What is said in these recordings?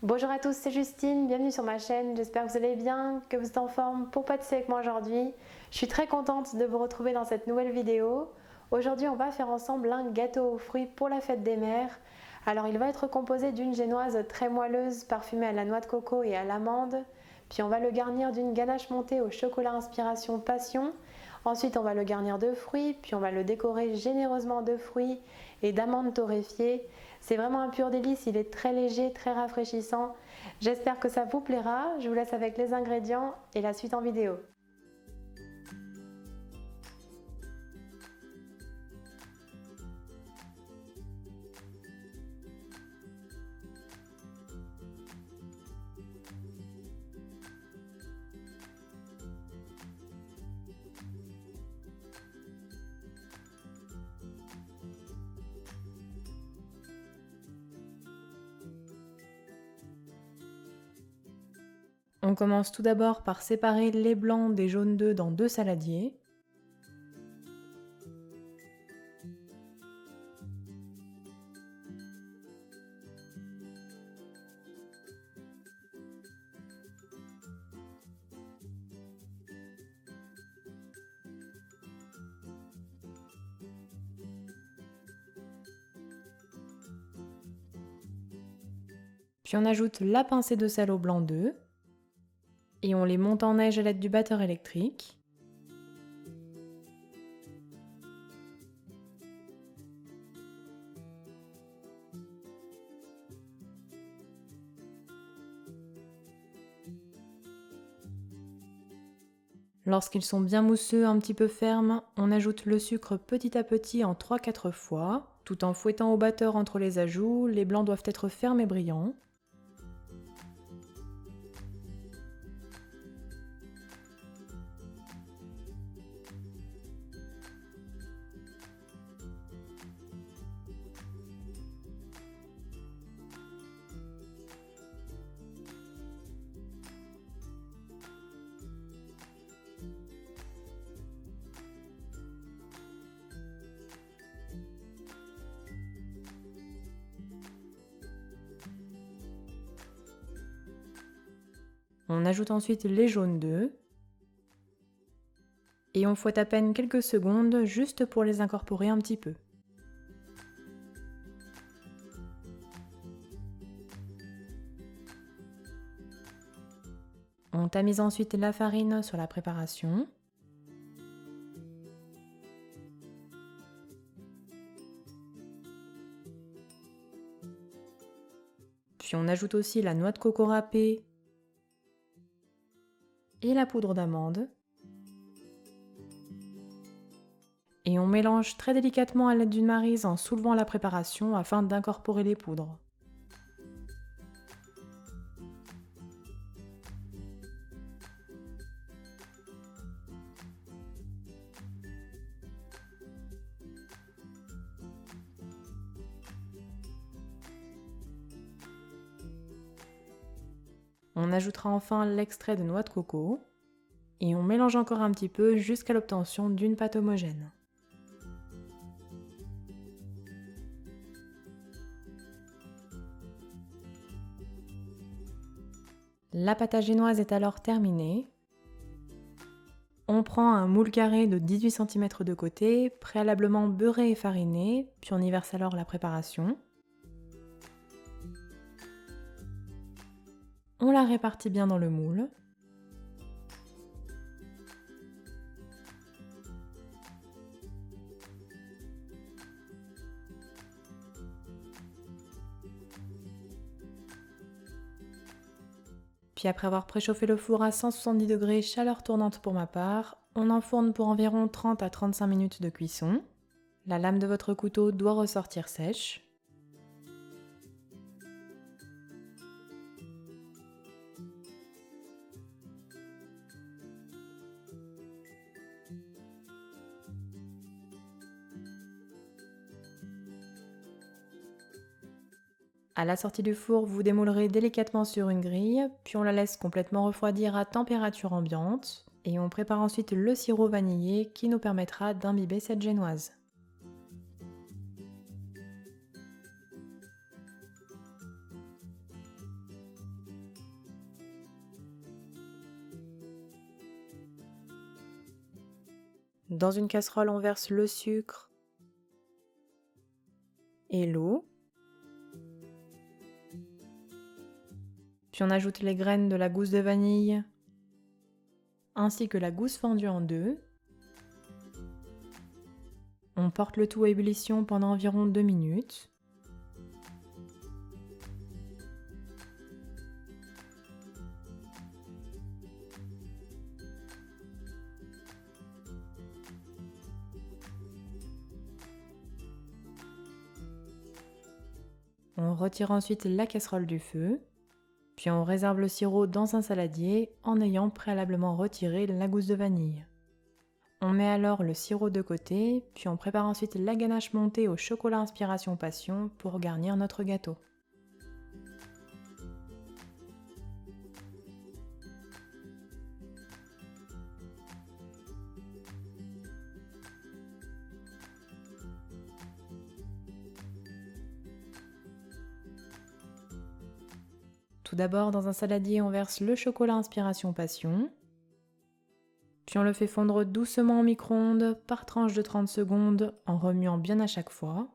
Bonjour à tous, c'est Justine, bienvenue sur ma chaîne, j'espère que vous allez bien, que vous êtes en forme pour pâtisser avec moi aujourd'hui. Je suis très contente de vous retrouver dans cette nouvelle vidéo. Aujourd'hui on va faire ensemble un gâteau aux fruits pour la fête des mères. Alors il va être composé d'une génoise très moelleuse parfumée à la noix de coco et à l'amande. Puis on va le garnir d'une ganache montée au chocolat inspiration passion. Ensuite on va le garnir de fruits, puis on va le décorer généreusement de fruits et d'amandes torréfiées. C'est vraiment un pur délice, il est très léger, très rafraîchissant. J'espère que ça vous plaira. Je vous laisse avec les ingrédients et la suite en vidéo. On commence tout d'abord par séparer les blancs des jaunes d'œufs dans deux saladiers. Puis on ajoute la pincée de sel au blanc d'œuf. Et on les monte en neige à l'aide du batteur électrique. Lorsqu'ils sont bien mousseux, un petit peu fermes, on ajoute le sucre petit à petit en 3-4 fois. Tout en fouettant au batteur entre les ajouts, les blancs doivent être fermes et brillants. On ajoute ensuite les jaunes d'œufs. Et on fouette à peine quelques secondes juste pour les incorporer un petit peu. On tamise ensuite la farine sur la préparation. Puis on ajoute aussi la noix de coco râpée et la poudre d'amande. Et on mélange très délicatement à l'aide d'une maryse en soulevant la préparation afin d'incorporer les poudres. On ajoutera enfin l'extrait de noix de coco et on mélange encore un petit peu jusqu'à l'obtention d'une pâte homogène. La pâte à génoise est alors terminée. On prend un moule carré de 18 cm de côté, préalablement beurré et fariné, puis on y verse alors la préparation. On la répartit bien dans le moule. Puis après avoir préchauffé le four à 170 degrés, chaleur tournante pour ma part, on enfourne pour environ 30 à 35 minutes de cuisson. La lame de votre couteau doit ressortir sèche. À la sortie du four, vous démoulerez délicatement sur une grille, puis on la laisse complètement refroidir à température ambiante, et on prépare ensuite le sirop vanillé qui nous permettra d'imbiber cette génoise. Dans une casserole, on verse le sucre et l'eau. Puis on ajoute les graines de la gousse de vanille ainsi que la gousse fendue en deux. On porte le tout à ébullition pendant environ 2 minutes. On retire ensuite la casserole du feu, puis on réserve le sirop dans un saladier en ayant préalablement retiré la gousse de vanille. On met alors le sirop de côté, puis on prépare ensuite la ganache montée au chocolat inspiration passion pour garnir notre gâteau. Tout d'abord, dans un saladier, on verse le chocolat inspiration passion, puis on le fait fondre doucement au micro-ondes par tranche de 30 secondes en remuant bien à chaque fois.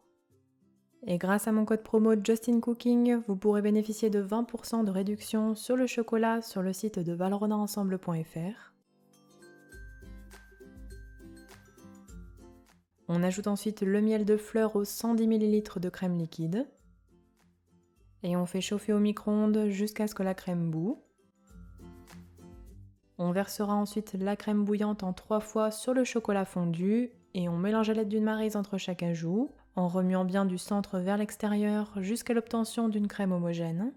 Et grâce à mon code promo Just in Cooking, vous pourrez bénéficier de 20% de réduction sur le chocolat sur le site de valrhonaensemble.fr. On ajoute ensuite le miel de fleur aux 110 ml de crème liquide. Et on fait chauffer au micro-ondes jusqu'à ce que la crème bout. On versera ensuite la crème bouillante en 3 fois sur le chocolat fondu et on mélange à l'aide d'une maryse entre chaque ajout, en remuant bien du centre vers l'extérieur jusqu'à l'obtention d'une crème homogène.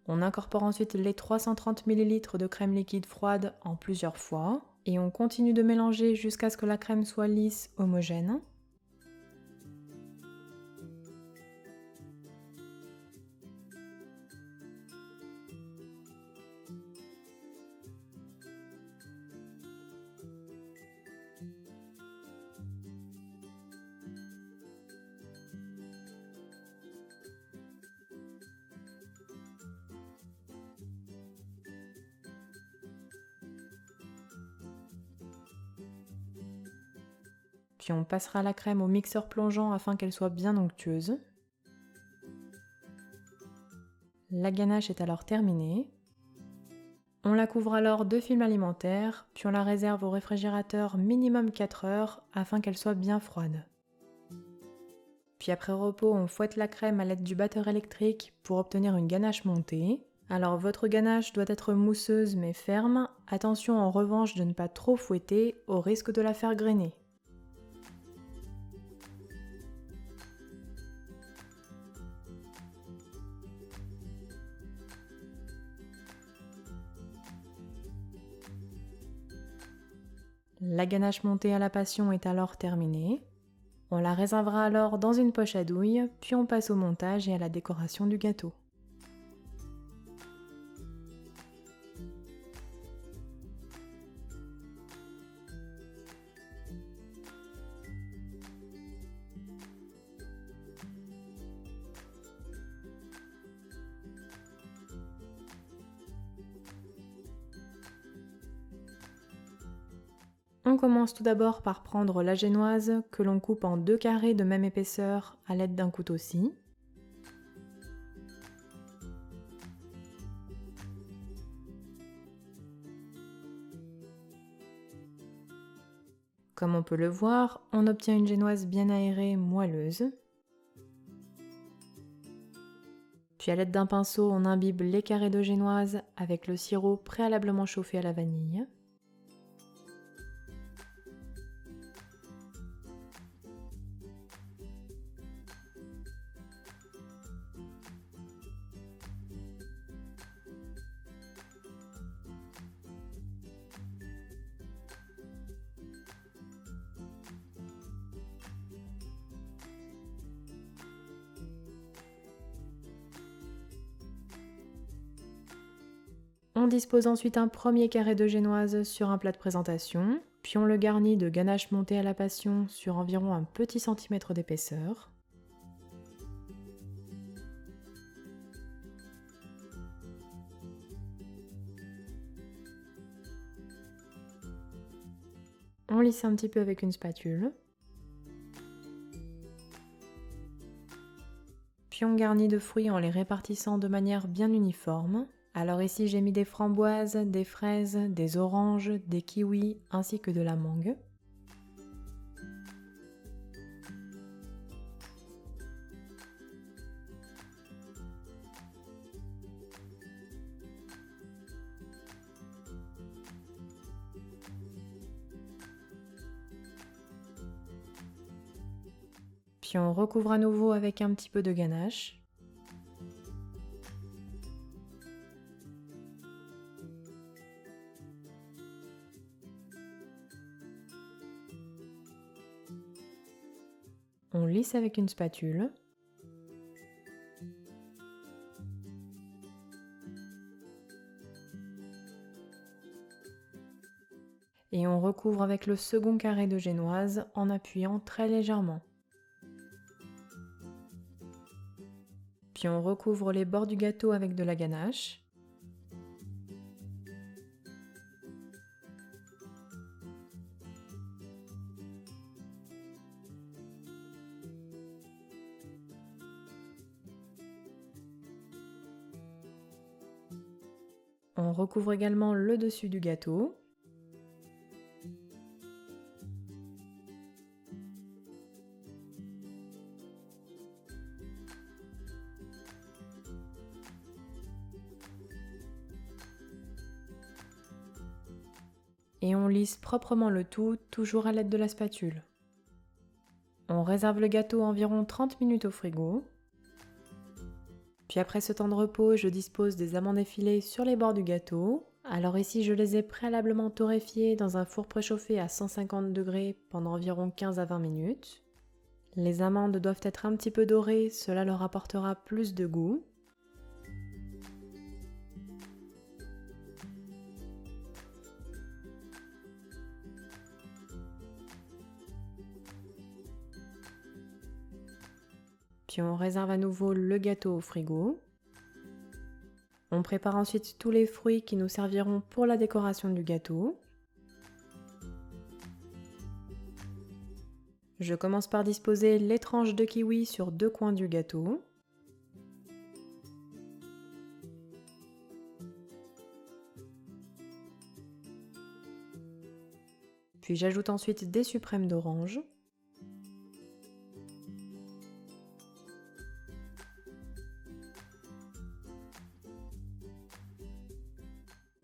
On incorpore ensuite les 330 ml de crème liquide froide en plusieurs fois et on continue de mélanger jusqu'à ce que la crème soit lisse, homogène. Puis on passera la crème au mixeur plongeant afin qu'elle soit bien onctueuse. La ganache est alors terminée. On la couvre alors de film alimentaire, puis on la réserve au réfrigérateur minimum 4 heures afin qu'elle soit bien froide. Puis après repos, on fouette la crème à l'aide du batteur électrique pour obtenir une ganache montée. Alors votre ganache doit être mousseuse mais ferme. Attention en revanche de ne pas trop fouetter au risque de la faire grainer. La ganache montée à la passion est alors terminée. On la réservera alors dans une poche à douille, puis on passe au montage et à la décoration du gâteau. On commence tout d'abord par prendre la génoise que l'on coupe en 2 carrés de même épaisseur à l'aide d'un couteau-scie. Comme on peut le voir, on obtient une génoise bien aérée, moelleuse. Puis à l'aide d'un pinceau, on imbibe les carrés de génoise avec le sirop préalablement chauffé à la vanille. On dispose ensuite un premier carré de génoise sur un plat de présentation, puis on le garnit de ganache montée à la passion sur environ un petit centimètre d'épaisseur. On lisse un petit peu avec une spatule. Puis on garnit de fruits en les répartissant de manière bien uniforme. Alors ici j'ai mis des framboises, des fraises, des oranges, des kiwis ainsi que de la mangue. Puis on recouvre à nouveau avec un petit peu de ganache. On lisse avec une spatule. Et on recouvre avec le second carré de génoise en appuyant très légèrement. Puis on recouvre les bords du gâteau avec de la ganache. On recouvre également le dessus du gâteau. Et on lisse proprement le tout, toujours à l'aide de la spatule. On réserve le gâteau environ 30 minutes au frigo. Puis après ce temps de repos, je dispose des amandes effilées sur les bords du gâteau. Alors ici, je les ai préalablement torréfiées dans un four préchauffé à 150 degrés pendant environ 15 à 20 minutes. Les amandes doivent être un petit peu dorées, cela leur apportera plus de goût. Puis on réserve à nouveau le gâteau au frigo. On prépare ensuite tous les fruits qui nous serviront pour la décoration du gâteau. Je commence par disposer les tranches de kiwi sur deux coins du gâteau. Puis j'ajoute ensuite des suprêmes d'orange.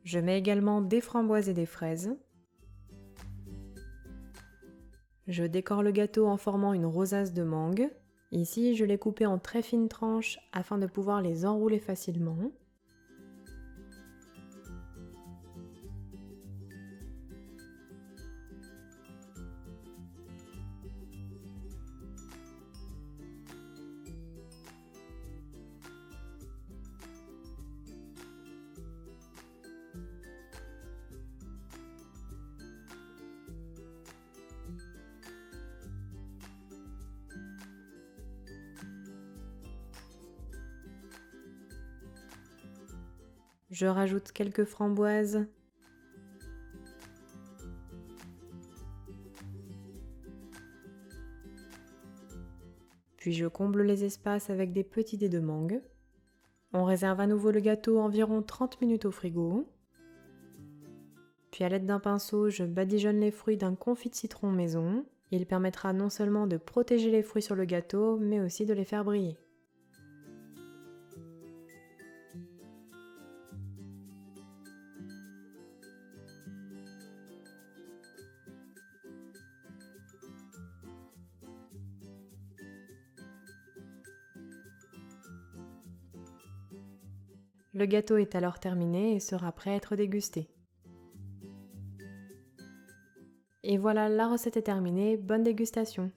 Je mets également des framboises et des fraises. Je décore le gâteau en formant une rosace de mangue. Ici, je l'ai coupé en très fines tranches afin de pouvoir les enrouler facilement. Je rajoute quelques framboises. Puis je comble les espaces avec des petits dés de mangue. On réserve à nouveau le gâteau environ 30 minutes au frigo. Puis à l'aide d'un pinceau, je badigeonne les fruits d'un confit de citron maison. Il permettra non seulement de protéger les fruits sur le gâteau, mais aussi de les faire briller. Le gâteau est alors terminé et sera prêt à être dégusté. Et voilà, la recette est terminée, bonne dégustation!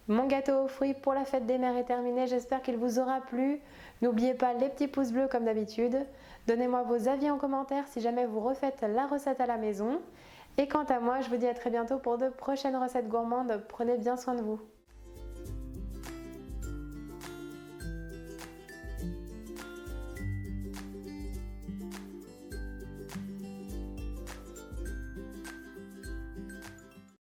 Mon gâteau aux fruits pour la fête des mères est terminé, j'espère qu'il vous aura plu. N'oubliez pas les petits pouces bleus comme d'habitude. Donnez-moi vos avis en commentaire si jamais vous refaites la recette à la maison. Et quant à moi, je vous dis à très bientôt pour de prochaines recettes gourmandes. Prenez bien soin de vous.